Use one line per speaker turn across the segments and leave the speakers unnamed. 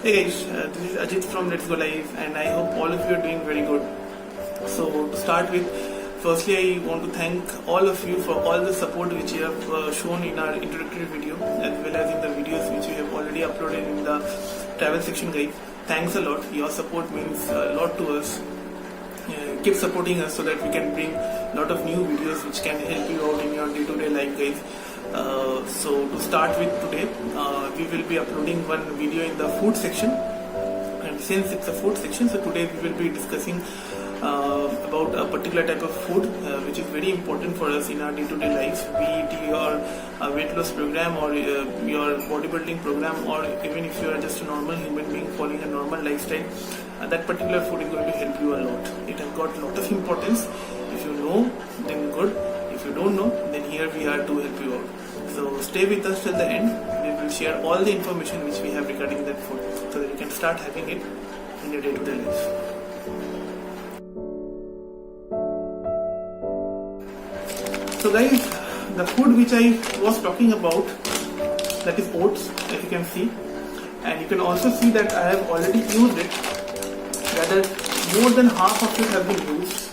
Hey guys, this is Ajit from LetsGoLive, and I hope all of you are doing very good. So to start with, firstly I want to thank all of you for all the support which you have shown in our introductory video as well as in the videos which we have already uploaded in the travel section, guys. Thanks a lot. Your support means a lot to us. Keep supporting us so that we can bring a lot of new videos which can help you out in your day-to-day life, guys. So to start with today, we will be uploading one video in the food section, and since it's a food section, so today we will be discussing about a particular type of food which is very important for us in our day-to-day lives, be it your weight loss program or your bodybuilding program, or even if you are just a normal human being following a normal lifestyle. That particular food is going to help you a lot. It has got a lot of importance. If you know, then good. If you don't know, then here we are to help you out. So stay with us till the end. We will share all the information which we have regarding that food so that you can start having it in your day-to-day life. So guys, the food which I was talking about, that is oats, as you can see, and you can also see that I have already used it. Rather, more than half of it has been used,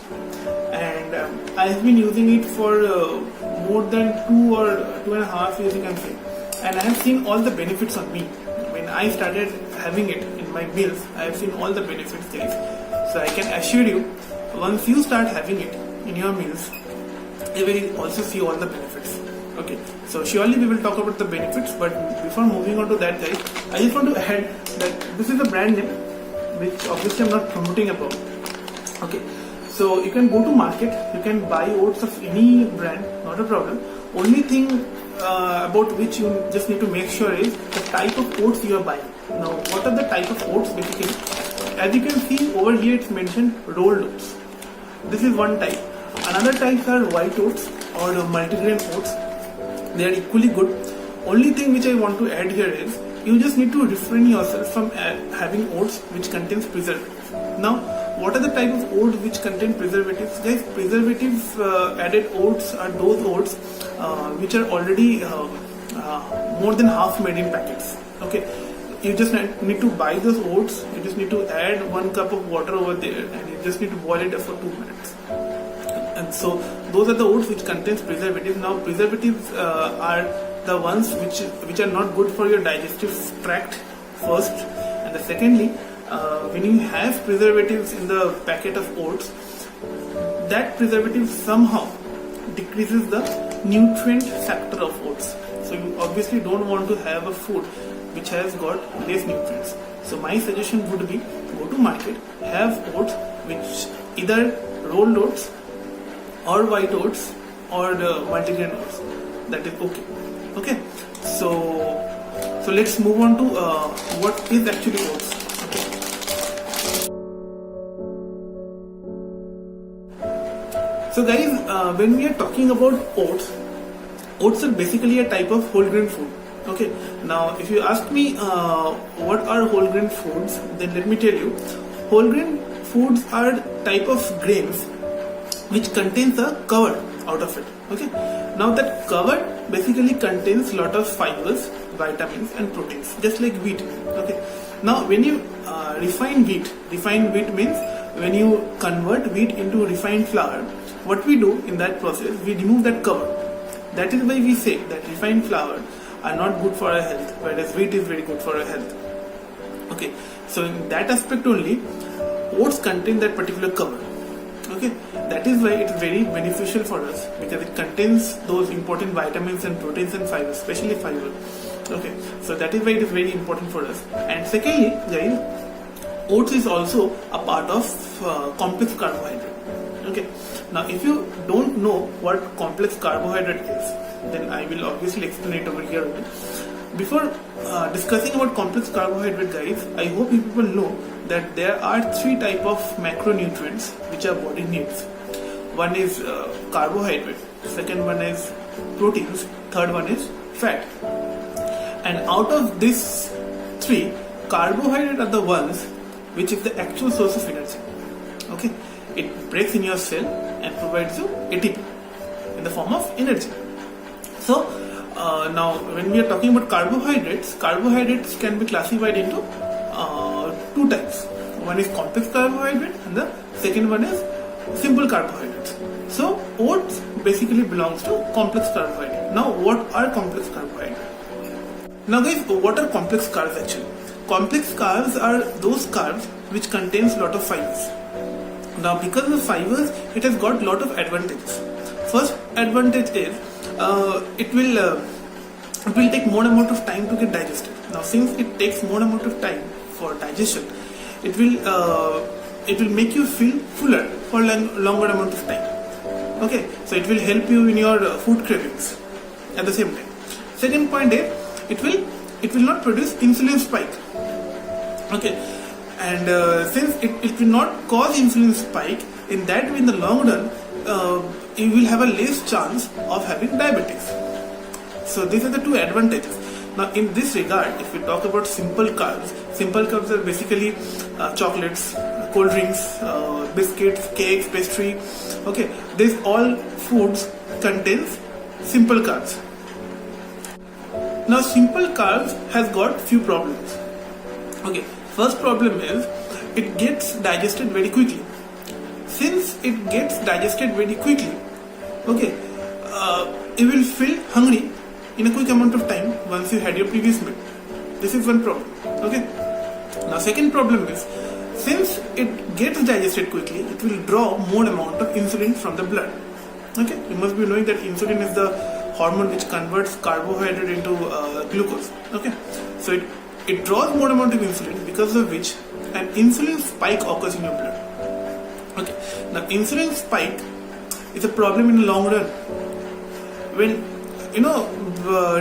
and I have been using it for more than 2 or 2.5 years, you can say, and I have seen all the benefits on me. When I started having it in my meals, I have seen all the benefits, guys. So I can assure you, once you start having it in your meals, you will also see all the benefits. Okay, so surely we will talk about the benefits, but before moving on to that, guys, I just want to add that this is a brand name which obviously I'm not promoting about. Okay, so you can go to market, you can buy oats of any brand, not a problem. Only thing about which you just need to make sure is the type of oats you are buying. Now, what are the type of oats basically? As you can see over here, it's mentioned rolled oats. This is one type. Another types are white oats or multigrain oats. They are equally good. Only thing which I want to add here is you just need to refrain yourself from having oats which contains preservatives. Now, what are the type of oats which contain preservatives? Guys, preservative added oats are those oats which are already more than half made in packets. Okay, you just need to buy those oats. You just need to add 1 cup of water over there, and you just need to boil it for 2 minutes. And so those are the oats which contains preservatives. Now, preservatives are the ones which are not good for your digestive tract first, and the secondly, when you have preservatives in the packet of oats, that preservative somehow decreases the nutrient factor of oats. So you obviously don't want to have a food which has got less nutrients. So my suggestion would be, go to market, have oats which either rolled oats or white oats or multigrain oats. That is okay. Okay, so let's move on to what is actually oats. Okay. So guys, when we are talking about oats are basically a type of whole grain food. Okay, now if you ask me what are whole grain foods, then let me tell you, whole grain foods are type of grains which contains a cover out of it. Okay, now that cover basically contains lot of fibers, vitamins and proteins, just like wheat. Okay, now when you refine wheat means when you convert wheat into refined flour, what we do in that process, we remove that cover. That is why we say that refined flour are not good for our health, whereas wheat is very good for our health. Okay, so in that aspect only, oats contain that particular cover. Okay, that is why it is very beneficial for us, because it contains those important vitamins and proteins and fibers, especially fiber. Okay, so that is why it is very important for us. And secondly, guys, oats is also a part of complex carbohydrate. Okay, now if you don't know what complex carbohydrate is, then I will obviously explain it over here. Before discussing about complex carbohydrate, guys, I hope you people know that there are 3 types of macronutrients which our body needs. One is carbohydrate, second one is proteins, third one is fat. And out of these 3, carbohydrate are the ones which is the actual source of energy. Okay, it breaks in your cell and provides you ATP in the form of energy. So now when we are talking about carbohydrates can be classified into two types. One is complex carbohydrate and the second one is simple carbohydrates. So oats basically belongs to complex carbohydrate. Now what are complex carbohydrates? Now guys, what are complex carbs actually? Complex carbs are those carbs which contains lot of fibers. Now because of the fibers, it has got lot of advantages. First advantage is it will take more amount of time to get digested. Now since it takes more amount of time for digestion, it will make you feel fuller for longer amount of time. Okay, so it will help you in your food cravings at the same time. Second point is it will not produce insulin spike. Okay, and since it will not cause insulin spike, in that way in the long run you will have a less chance of having diabetes. So these are the two advantages. Now in this regard, if we talk about simple carbs are basically chocolates, cold drinks, biscuits, cakes, pastry. Okay, these all foods contains simple carbs. Now simple carbs has got few problems. Okay, first problem is it gets digested very quickly. Since it gets digested very quickly, okay, you will feel hungry in a quick amount of time once you had your previous meal. This is one problem. Okay. Now second problem is, since it gets digested quickly, it will draw more amount of insulin from the blood. Okay, you must be knowing that insulin is the hormone which converts carbohydrate into glucose. Okay, so it draws more amount of insulin, because of which an insulin spike occurs in your blood. Okay, now insulin spike is a problem in the long run. When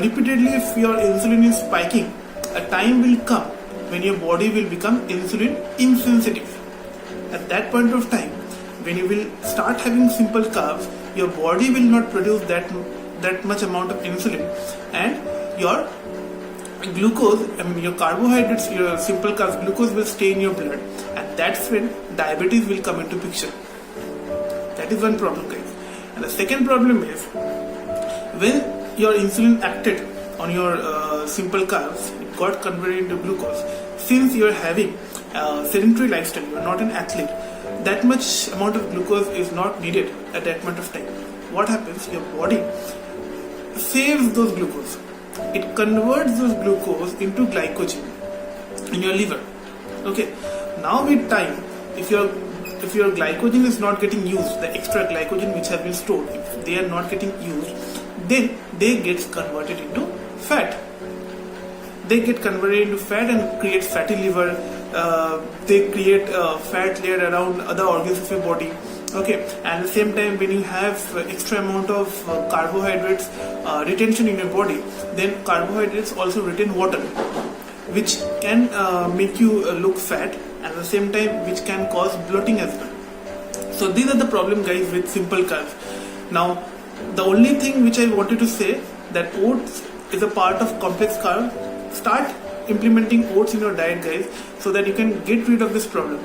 repeatedly if your insulin is spiking, a time will come when your body will become insulin insensitive. At that point of time, when you will start having simple carbs, your body will not produce that much amount of insulin, and your glucose, your carbohydrates, your simple carbs, glucose will stay in your blood, and that's when diabetes will come into picture. That is one problem, guys. And the second problem is, when your insulin acted on your simple carbs, it got converted into glucose. Since you are having a sedentary lifestyle, you are not an athlete, that much amount of glucose is not needed at that point of time. What happens? Your body saves those glucose. It converts those glucose into glycogen in your liver. Okay. Now with time, if your glycogen is not getting used, the extra glycogen which have been stored, if they are not getting used, then they get converted into fat. They get converted into fat and create fatty liver. They create fat layer around other organs of your body. Okay, and at the same time, when you have extra amount of carbohydrates retention in your body, then carbohydrates also retain water, which can make you look fat, and at the same time which can cause bloating as well. So these are the problem, guys, with simple carbs. Now the only thing which I wanted to say, that oats is a part of complex carb. Start implementing oats in your diet, guys, so that you can get rid of this problem.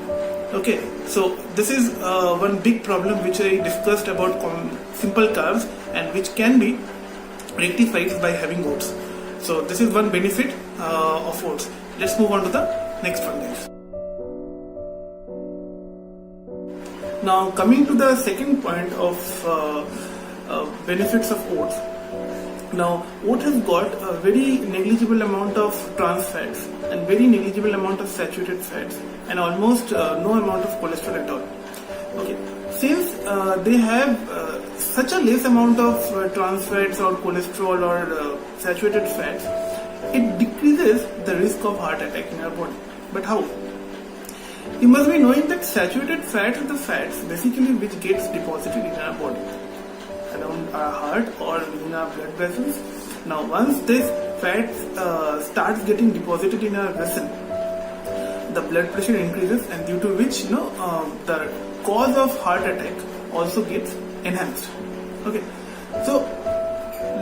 Okay, so this is one big problem which I discussed about simple carbs, and which can be rectified by having oats. So this is one benefit of oats. Let's move on to the next one, guys. Now coming to the second point of benefits of oats. Now oat has got a very negligible amount of trans fats and very negligible amount of saturated fats, and almost no amount of cholesterol at all. Okay, since they have such a less amount of trans fats or cholesterol or saturated fats, it decreases the risk of heart attack in our body. But how? You must be knowing that saturated fats are the fats basically which gets deposited in our body, around our heart or in our blood vessels. Now once this fat starts getting deposited in our vessel, the blood pressure increases, and due to which the cause of heart attack also gets enhanced. Okay, so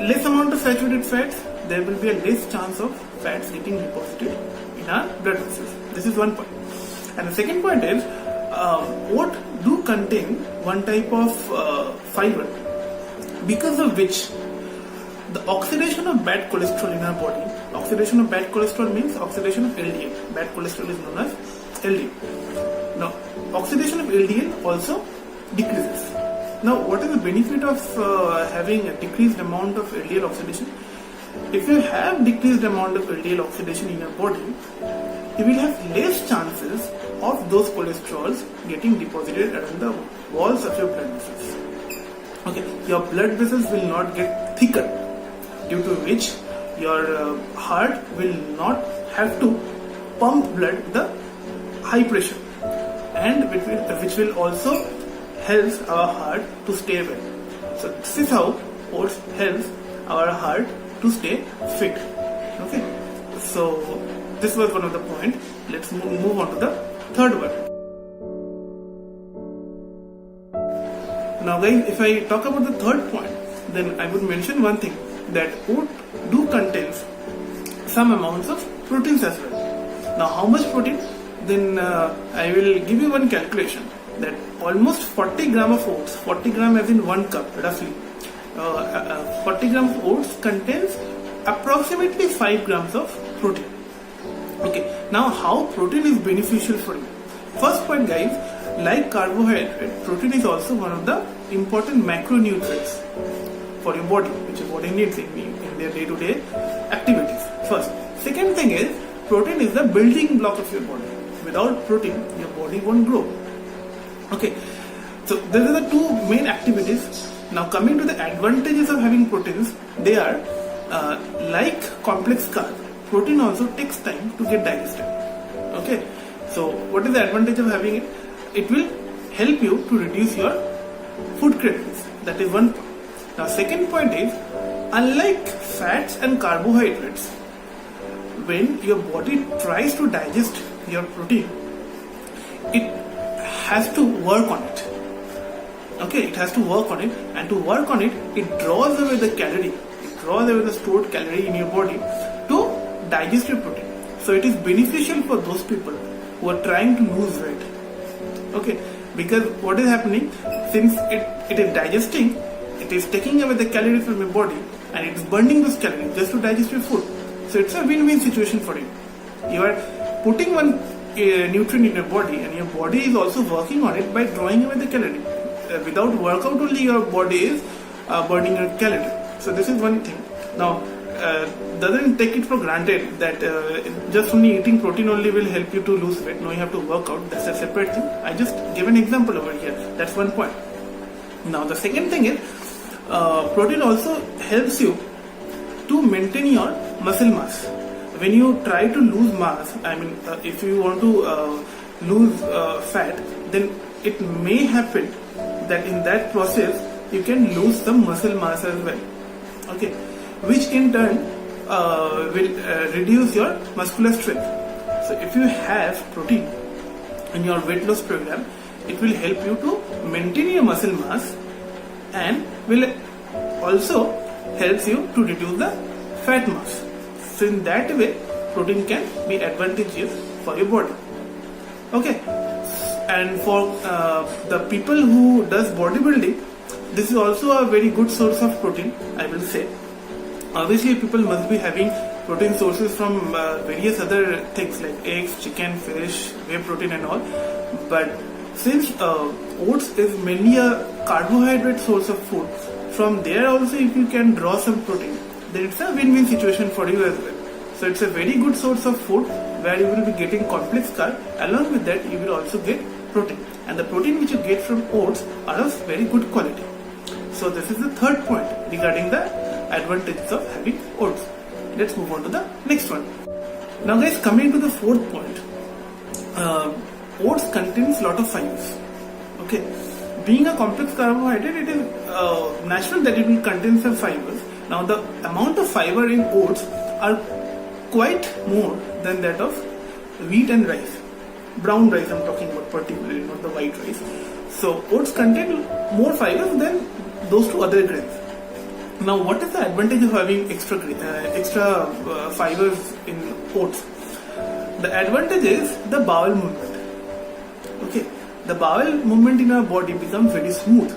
less amount of saturated fats, there will be a less chance of fats getting deposited in our blood vessels. This is one point. And the second point is, oat do contain one type of fiber, because of which the oxidation of bad cholesterol in our body Oxidation of bad cholesterol means oxidation of LDL. Bad cholesterol is known as LDL. Now, oxidation of LDL also decreases. Now, what is the benefit of having a decreased amount of LDL oxidation? If you have decreased amount of LDL oxidation in your body, you will have less chances of those cholesterols getting deposited around the walls of your blood vessels. Okay, your blood vessels will not get thicker, due to which your heart will not have to pump blood with the high pressure, and which will also helps our heart to stay well. So this is how oats helps our heart to stay fit. Okay, so this was one of the point. Let's move on to the third one. Now guys, if I talk about the third point, then I would mention one thing, that oat do contains some amounts of proteins as well. Now how much protein? Then I will give you one calculation, that almost 40 gram of oats, 40 gram as in 1 cup roughly, 40 gram of oats contains approximately 5 grams of protein. Okay, now how protein is beneficial for you? First point guys, like carbohydrate, protein is also one of the important macronutrients for your body, which your body needs in their day-to-day activities. First. Second thing is, protein is the building block of your body. Without protein, your body won't grow. Okay, so these are the two main activities. Now coming to the advantages of having proteins, they are like complex carb, protein also takes time to get digested. Okay, so what is the advantage of having it? It will help you to reduce your food cravings. That is one point. Now second point is, unlike fats and carbohydrates, when your body tries to digest your protein, it has to work on it. Okay, it has to work on it, and to work on it, it draws away the calorie. It draws away the stored calorie in your body to digest your protein. So it is beneficial for those people who are trying to lose weight. Okay, because what is happening, since it is digesting, it is taking away the calories from your body, and it is burning those calories just to digest your food. So it's a win-win situation for you. You are putting one nutrient in your body, and your body is also working on it by drawing away the calorie. Without workout only, your body is burning your calorie. So this is one thing. Now, doesn't take it for granted that just only eating protein only will help you to lose weight. No, you have to work out. That's a separate thing. I just give an example over here. That's one point. Now the second thing is, protein also helps you to maintain your muscle mass. When you try to lose mass, I mean, if you want to lose fat, then it may happen that in that process you can lose some muscle mass as well. Okay, which in turn will reduce your muscular strength. So if you have protein in your weight loss program, it will help you to maintain your muscle mass, and will also helps you to reduce the fat mass. So in that way, protein can be advantageous for your body. Okay, and for the people who does bodybuilding, this is also a very good source of protein, I will say. Obviously, people must be having protein sources from various other things like eggs, chicken, fish, whey protein and all. But since oats is mainly a carbohydrate source of food, from there also if you can draw some protein, then it's a win-win situation for you as well. So it's a very good source of food where you will be getting complex carb. Along with that, you will also get protein. And the protein which you get from oats are of very good quality. So this is the third point regarding the advantages of having oats. Let's move on to the next one. Now guys, coming to the fourth point, oats contains lot of fibers. Okay, being a complex carbohydrate, it is natural that it will contain some fibers. Now the amount of fiber in oats are quite more than that of wheat and rice. Brown rice I'm talking about particularly, not the white rice. So oats contain more fibers than those two other grains. Now what is the advantage of having extra fibers in oats? The advantage is the bowel movement. Okay, the bowel movement in our body becomes very smooth,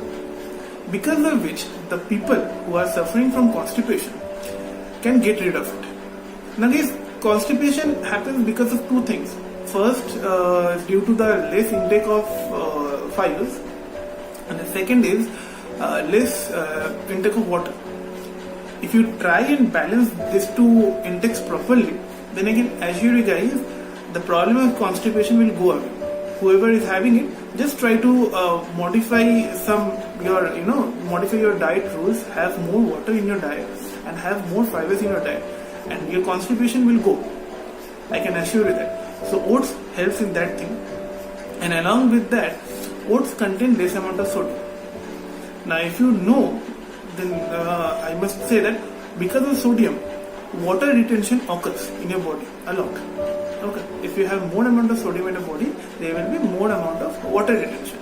because of which the people who are suffering from constipation can get rid of it. Now guys, constipation happens because of two things. First, due to the less intake of fibers, and the second is less intake of water. If you try and balance these two intakes properly, then I can assure you guys, the problem of constipation will go away. Whoever is having it, just try to modify your diet rules, have more water in your diet and have more fibers in your diet, and your constipation will go. I can assure you that. So oats helps in that thing, and along with that, oats contain less amount of sodium. Now if you know, then I must say that because of sodium, water retention occurs in your body a lot. Okay, if you have more amount of sodium in your body, there will be more amount of water retention.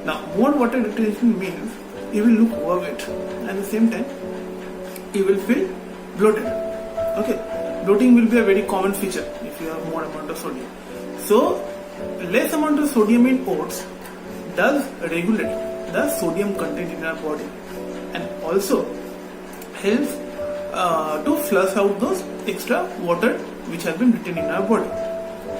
Now more water retention means you will look overweight, and at the same time you will feel bloated. Okay, bloating will be a very common feature if you have more amount of sodium. So less amount of sodium in oats does regulate the sodium content in our body, and also helps to flush out those extra water which has been retained in our body.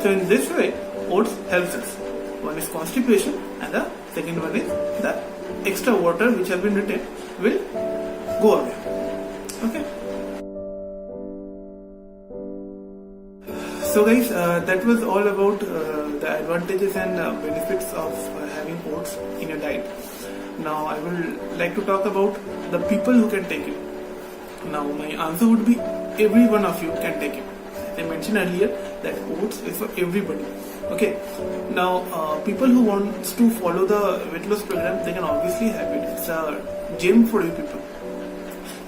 So in this way, oats helps us. One is constipation, and the second one is the extra water which has been retained will go away. Okay. So guys, that was all about the advantages and benefits of having oats in your diet. Now I will like to talk about the people who can take it. Now my answer would be every one of you can take it. As I mentioned earlier that oats is for everybody. Okay. Now people who wants to follow the weight loss program, they can obviously have it. It's a gem for you people.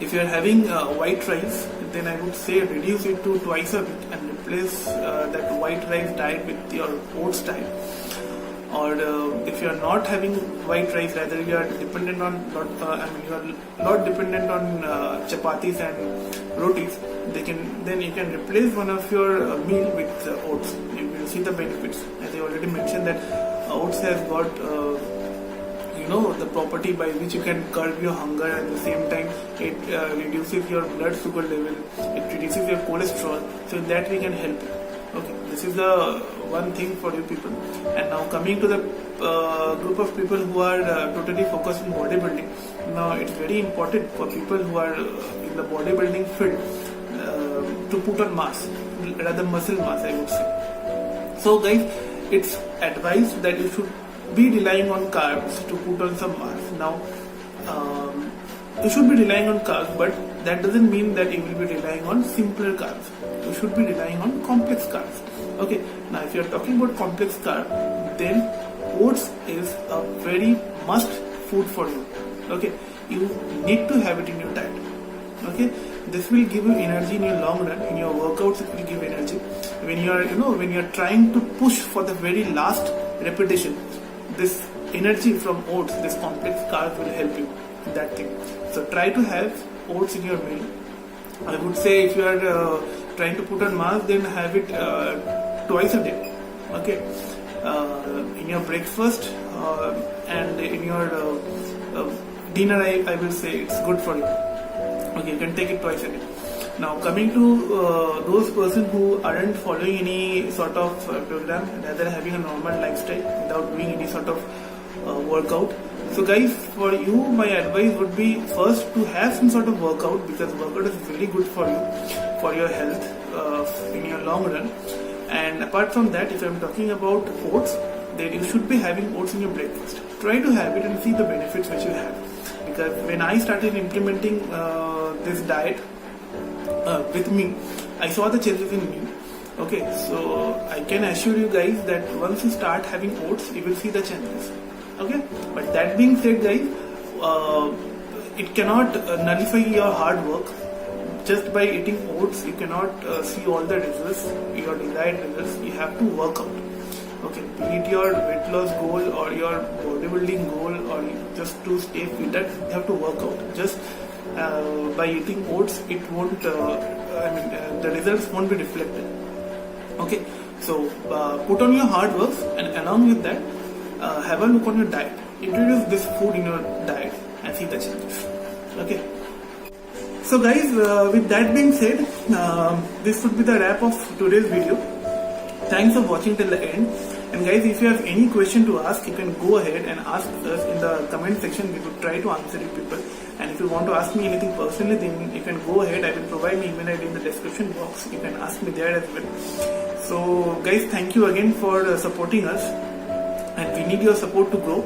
If you are having white rice, then I would say reduce it to twice a week and replace that white rice diet with your oats diet. Or if you are not having white rice, rather you are dependent on you are not dependent on chapattis and rotis, then you can replace one of your meal with oats. You will see the benefits. As I already mentioned that oats has got the property by which you can curb your hunger, and at the same time it reduces your blood sugar level, it reduces your cholesterol, so in that we can help you. Okay, this is the one thing for you people. And now coming to the group of people who are totally focused on bodybuilding. Now it's very important for people who are in the bodybuilding field to put on mass, rather muscle mass I would say. So guys, it's advised that you should be relying on carbs to put on some mass. Now you should be relying on carbs, but that doesn't mean that you will be relying on simpler carbs. You should be relying on complex carbs. Okay, now if you are talking about complex carb, then oats is a very must food for you. Okay, you need to have it in your diet. Okay, this will give you energy in your long run. In your workouts, it will give energy. When you are when you are trying to push for the very last repetition, this energy from oats, this complex carbs will help you in that thing. So try to have oats in your meal. I would say if you are trying to put on mass, then have it twice a day. Okay, in your breakfast and in your dinner, I will say it's good for you. Okay, you can take it twice a day. Now coming to those persons who aren't following any sort of program, rather having a normal lifestyle without doing any sort of workout. So guys, for you my advice would be first to have some sort of workout, because workout is very good for you, for your health in your long run. And apart from that, if I'm talking about oats, then you should be having oats in your breakfast. Try to have it and see the benefits which you have. Because when I started implementing this diet with me, I saw the changes in me. Okay, so I can assure you guys that once you start having oats, you will see the changes. Okay, but that being said guys, it cannot nullify your hard work. Just by eating oats, you cannot see all the results, your desired results. You have to work out. Okay, be it your weight loss goal or your bodybuilding goal or just to stay fitter, you have to work out. Just by eating oats, it won't. The results won't be reflected. Okay, so put on your hard work, and along with that, have a look on your diet. Introduce this food in your diet and see the changes. Okay. So guys, with that being said, this would be the wrap of today's video. Thanks for watching till the end. And guys, if you have any question to ask, you can go ahead and ask us in the comment section. We will try to answer you people. And if you want to ask me anything personally, then you can go ahead. I will provide my email ID in the description box. You can ask me there as well. So guys, thank you again for supporting us. And we need your support to grow.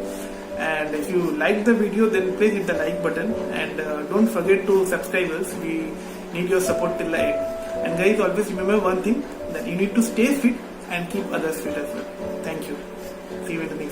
And if you like the video, then please hit the like button. And don't forget to subscribe us. We need your support till the end. And guys, always remember one thing, that you need to stay fit and keep others fit as well. Thank you. See you in the next